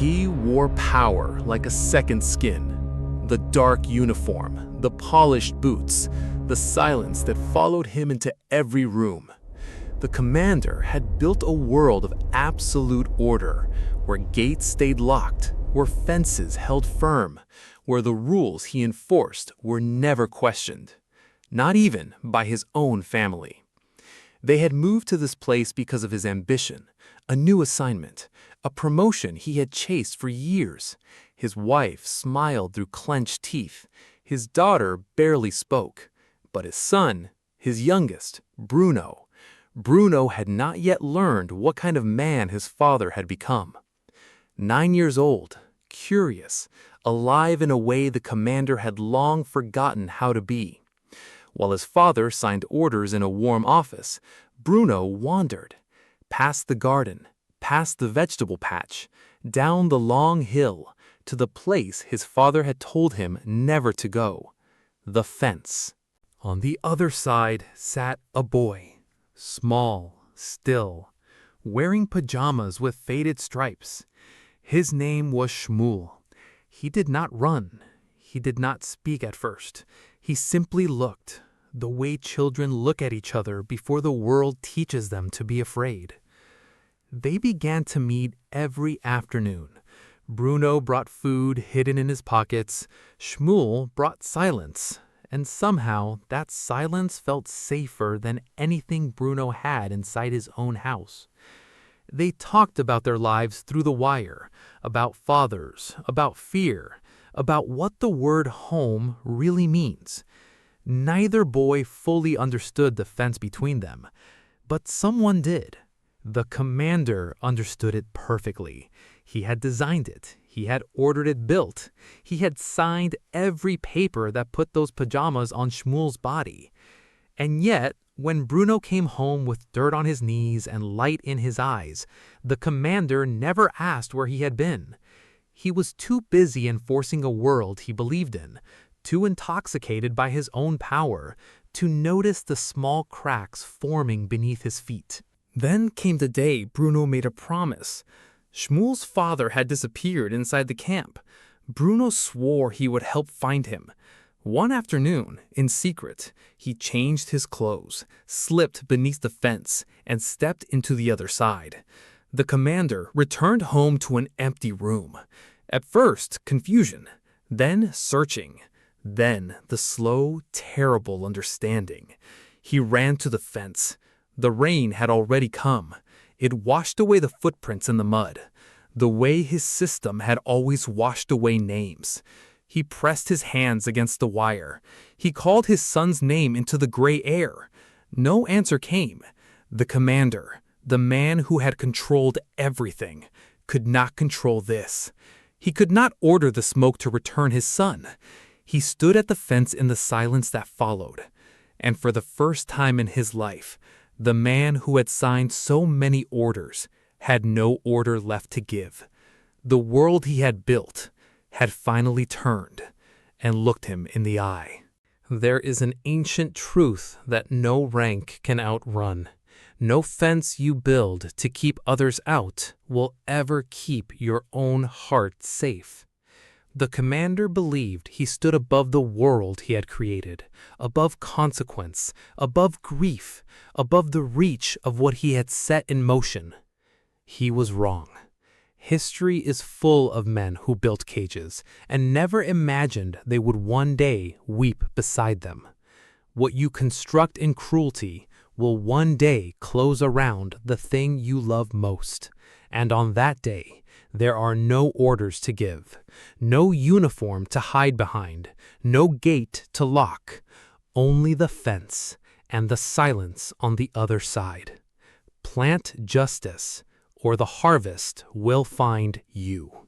He wore power like a second skin. The dark uniform, the polished boots, the silence that followed him into every room. The commander had built a world of absolute order, where gates stayed locked, where fences held firm, where the rules he enforced were never questioned, not even by his own family. They had moved to this place because of his ambition, a new assignment, a promotion he had chased for years. His wife smiled through clenched teeth. His daughter barely spoke. But his son, his youngest, Bruno had not yet learned what kind of man his father had become. 9 years old, curious, alive in a way the commander had long forgotten how to be. While his father signed orders in a warm office, Bruno wandered, past the garden, past the vegetable patch, down the long hill, to the place his father had told him never to go, the fence. On the other side sat a boy, small, still, wearing pajamas with faded stripes. His name was Shmuel. He did not run. He did not speak at first. He simply looked, the way children look at each other before the world teaches them to be afraid. They began to meet every afternoon. Bruno brought food hidden in his pockets. Shmuel brought silence, and somehow that silence felt safer than anything Bruno had inside his own house. They talked about their lives through the wire, about fathers, about fear, about what the word home really means. Neither boy fully understood the fence between them, but someone did. The commander understood it perfectly. He had designed it. He had ordered it built. He had signed every paper that put those pajamas on Shmuel's body. And yet, when Bruno came home with dirt on his knees and light in his eyes, the commander never asked where he had been. He was too busy enforcing a world he believed in, too intoxicated by his own power, to notice the small cracks forming beneath his feet. Then came the day Bruno made a promise. Shmuel's father had disappeared inside the camp. Bruno swore he would help find him. One afternoon, in secret, he changed his clothes, slipped beneath the fence, and stepped into the other side. The commander returned home to an empty room. At first, confusion, then searching, then the slow, terrible understanding. He ran to the fence. The rain had already come. It washed away the footprints in the mud, the way his system had always washed away names. He pressed his hands against the wire. He called his son's name into the gray air. No answer came. The commander, the man who had controlled everything, could not control this. He could not order the smoke to return his son. He stood at the fence in the silence that followed. And for the first time in his life, the man who had signed so many orders had no order left to give. The world he had built had finally turned and looked him in the eye. There is an ancient truth that no rank can outrun. No fence you build to keep others out will ever keep your own heart safe. The commander believed he stood above the world he had created, above consequence, above grief, above the reach of what he had set in motion. He was wrong. History is full of men who built cages and never imagined they would one day weep beside them. What you construct in cruelty will one day close around the thing you love most, and on that day, there are no orders to give, no uniform to hide behind, no gate to lock, only the fence and the silence on the other side. Plant justice, or the harvest will find you.